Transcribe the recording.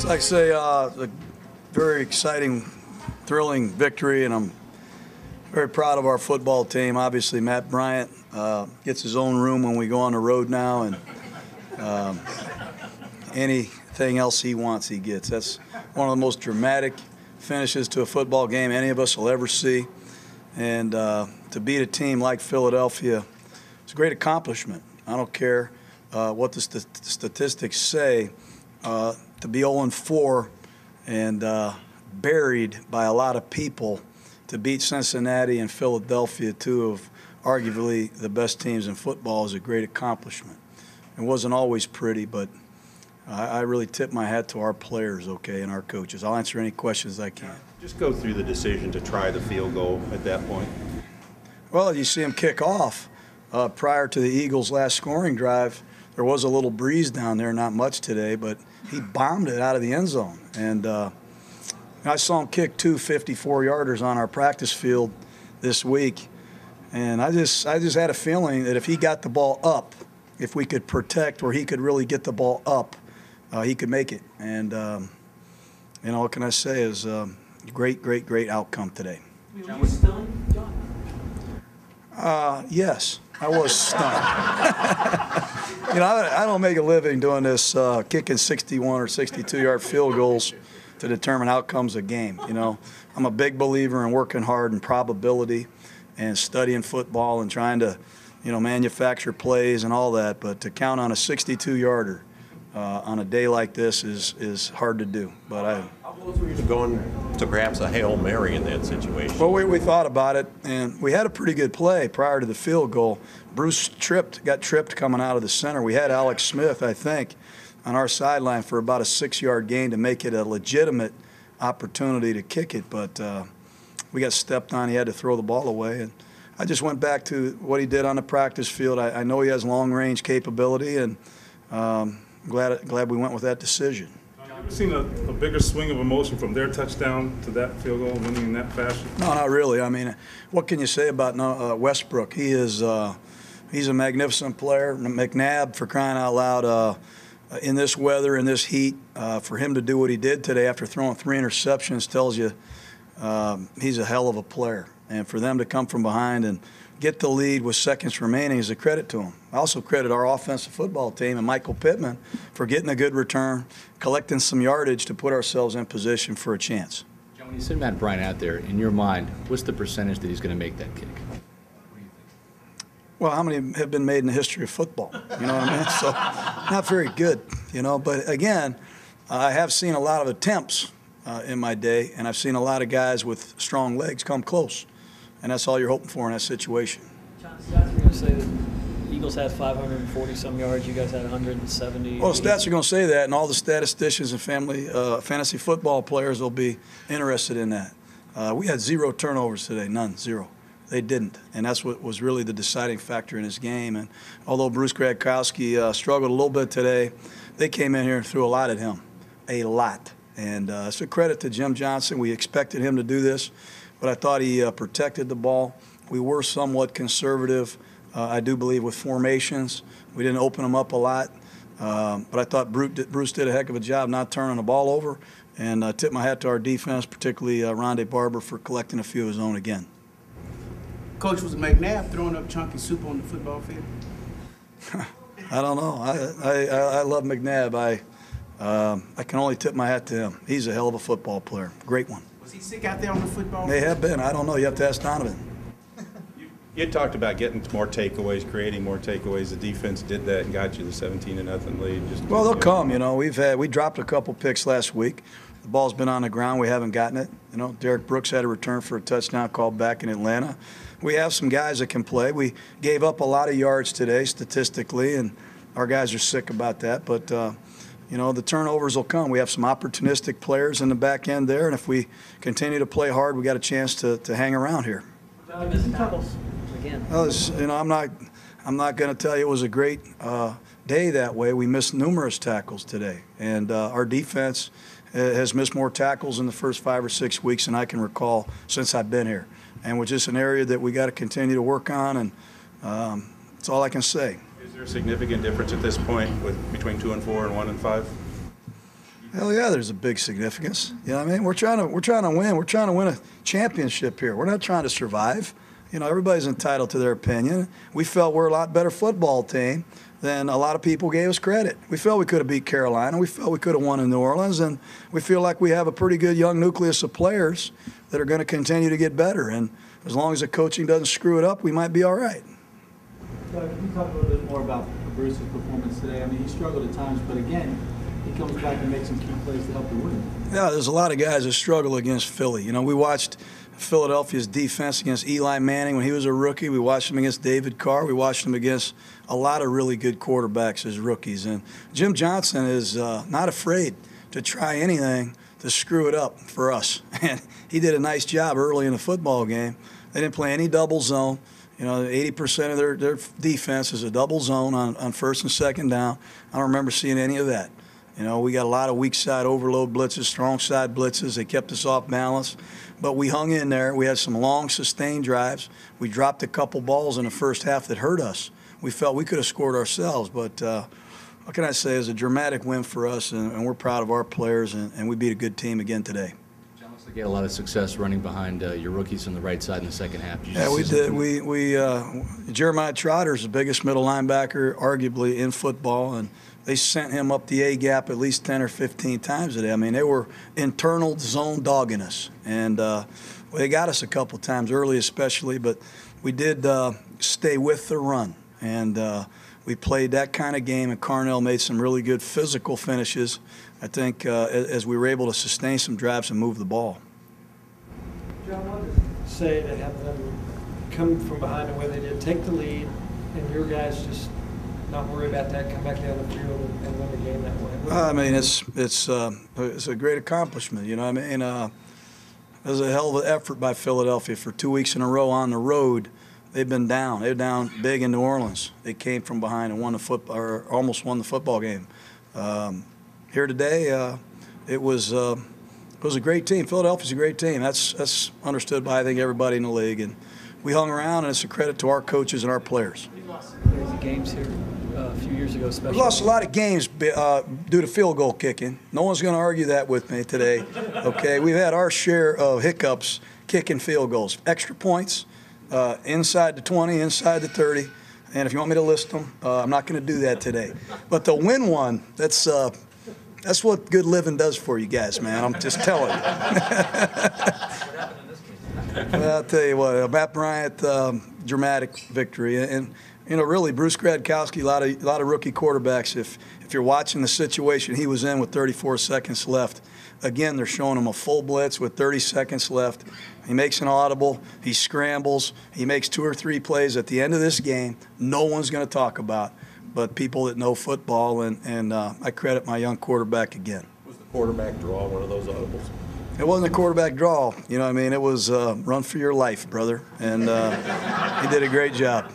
Like I say, a very exciting, thrilling victory, and I'm very proud of our football team. Obviously, Matt Bryant gets his own room when we go on the road now, and anything else he wants, he gets. That's one of the most dramatic finishes to a football game any of us will ever see. And to beat a team like Philadelphia, it's a great accomplishment. I don't care what the statistics say. To be 0-4 and buried by a lot of people, to beat Cincinnati and Philadelphia, two of arguably the best teams in football, is a great accomplishment. It wasn't always pretty, but I really tip my hat to our players, okay, and our coaches. I'll answer any questions I can. Just go through the decision to try the field goal at that point. Well, you see him kick off. Prior to the Eagles' last scoring drive, there was a little breeze down there, not much today, but he bombed it out of the end zone. And I saw him kick two 54-yarders on our practice field this week, and I just had a feeling that if he got the ball up, if we could protect where he could really get the ball up, he could make it. And you know, what can I say is great outcome today. Were you stunned, John? Yes, I was stunned. You know, I don't make a living doing this, kicking 61 or 62-yard field goals to determine outcomes of game. You know, I'm a big believer in working hard and probability and studying football and trying to, you know, manufacture plays and all that. But to count on a 62-yarder on a day like this is hard to do. But How close were you to going to perhaps a Hail Mary in that situation? Well, we thought about it, and we had a pretty good play prior to the field goal. Bruce got tripped coming out of the center. We had Alex Smith, I think, on our sideline for about a 6-yard gain to make it a legitimate opportunity to kick it, but we got stepped on. He had to throw the ball away, and I just went back to what he did on the practice field. I know he has long-range capability, and glad we went with that decision. Have you seen a bigger swing of emotion from their touchdown to that field goal, winning in that fashion? No, not really. I mean, what can you say about Westbrook? He's a magnificent player. McNabb, for crying out loud, in this weather, in this heat, for him to do what he did today after throwing 3 interceptions tells you he's a hell of a player. And for them to come from behind and get the lead with seconds remaining is a credit to them. I also credit our offensive football team and Michael Pittman for getting a good return, collecting some yardage to put ourselves in position for a chance. John, when you send Matt Bryant out there, in your mind, what's the percentage that he's going to make that kick? Well, how many have been made in the history of football? You know what I mean? So, not very good, you know. But again, I have seen a lot of attempts in my day, and I've seen a lot of guys with strong legs come close. And that's all you're hoping for in that situation. John, stats are going to say that the Eagles had 540-some yards. You guys had 170. Well, the stats are going to say that, and all the statisticians and fantasy football players will be interested in that. We had 0 turnovers today, none, 0. They didn't, and that's what was really the deciding factor in his game. And although Bruce Gradkowski struggled a little bit today, they came in here and threw a lot at him, a lot. And it's a credit to Jim Johnson. We expected him to do this, but I thought he protected the ball. We were somewhat conservative, I do believe, with formations. We didn't open them up a lot, but I thought Bruce did a heck of a job not turning the ball over. And I tip my hat to our defense, particularly Rondé Barber, for collecting a few of his own again. Coach, was McNabb throwing up chunky soup on the football field? I don't know. I love McNabb. I can only tip my hat to him. He's a hell of a football player. Great one. Was he sick out there on the football field? May have been. I don't know. You have to ask Donovan. You had talked about getting more takeaways, creating more takeaways. The defense did that and got you the 17-0 lead. Well, they'll come. You know, we dropped a couple picks last week. The ball's been on the ground. We haven't gotten it. You know, Derek Brooks had a return for a touchdown called back in Atlanta. We have some guys that can play. We gave up a lot of yards today statistically, and our guys are sick about that. But, you know, the turnovers will come. We have some opportunistic players in the back end there, and if we continue to play hard, we got a chance to hang around here. Missing tackles again. Well, you know, I'm not going to tell you it was a great day that way. We missed numerous tackles today, and our defense has missed more tackles in the first 5 or 6 weeks than I can recall since I've been here. And which is an area that we got to continue to work on, and that's all I can say. Is there a significant difference at this point between 2-4 and 1-5? Hell yeah, there's a big significance. You know what I mean? We're trying to win. We're trying to win a championship here. We're not trying to survive. You know, everybody's entitled to their opinion. We felt we're a lot better football team than a lot of people gave us credit. We felt we could have beat Carolina. We felt we could have won in New Orleans, and we feel like we have a pretty good young nucleus of players that are going to continue to get better. And as long as the coaching doesn't screw it up, we might be all right. Doug, can you talk a little bit more about Bruce's performance today? I mean, he struggled at times, but again, he comes back and makes some key plays to help the win. Yeah, there's a lot of guys that struggle against Philly. You know, we watched Philadelphia's defense against Eli Manning when he was a rookie. We watched him against David Carr. We watched him against a lot of really good quarterbacks as rookies. And Jim Johnson is not afraid to try anything to screw it up for us. And he did a nice job early in the football game. They didn't play any double zone. You know, 80% of their defense is a double zone on first and second down. I don't remember seeing any of that. You know, we got a lot of weak side overload blitzes, strong side blitzes. They kept us off balance. But we hung in there. We had some long, sustained drives. We dropped a couple balls in the first half that hurt us. We felt we could have scored ourselves. But what can I say? It was a dramatic win for us, and we're proud of our players, and we beat a good team again today. John, looks like you had a lot of success running behind your rookies on the right side in the second half. Yeah, we did. Jeremiah Trotter is the biggest middle linebacker, arguably, in football, and they sent him up the A-gap at least 10 or 15 times today. I mean, they were internal zone dogging us. And they got us a couple times early especially, but we did stay with the run. And we played that kind of game, and Carnell made some really good physical finishes, I think, as we were able to sustain some drives and move the ball. John, what does it say to have them come from behind the way they did, take the lead, and your guys just not worry about that, come back down the field and win the game that way? I mean, it's a great accomplishment. You know, I mean, it was a hell of an effort by Philadelphia for 2 weeks in a row on the road. They've been down. They're down big in New Orleans. They came from behind and won the football, or almost won the football game. Here today, it was a great team. Philadelphia's a great team. That's understood by, I think, everybody in the league. And we hung around, and it's a credit to our coaches and our players. Crazy games here a few years ago, especially. We lost a lot of games due to field goal kicking. No one's going to argue that with me today. Okay, we've had our share of hiccups kicking field goals, extra points, inside the 20, inside the 30. And if you want me to list them, I'm not going to do that today. But the win one, that's what good living does for you guys, man. I'm just telling you. Well, I'll tell you what, a Matt Bryant dramatic victory, and you know, really, Bruce Gradkowski, a lot of rookie quarterbacks. If you're watching the situation he was in with 34 seconds left, again, they're showing him a full blitz with 30 seconds left. He makes an audible. He scrambles. He makes 2 or 3 plays at the end of this game. No one's going to talk about, but people that know football, and I credit my young quarterback again. Was the quarterback draw one of those audibles? It wasn't a quarterback draw. You know what I mean? It was run for your life, brother. And he did a great job.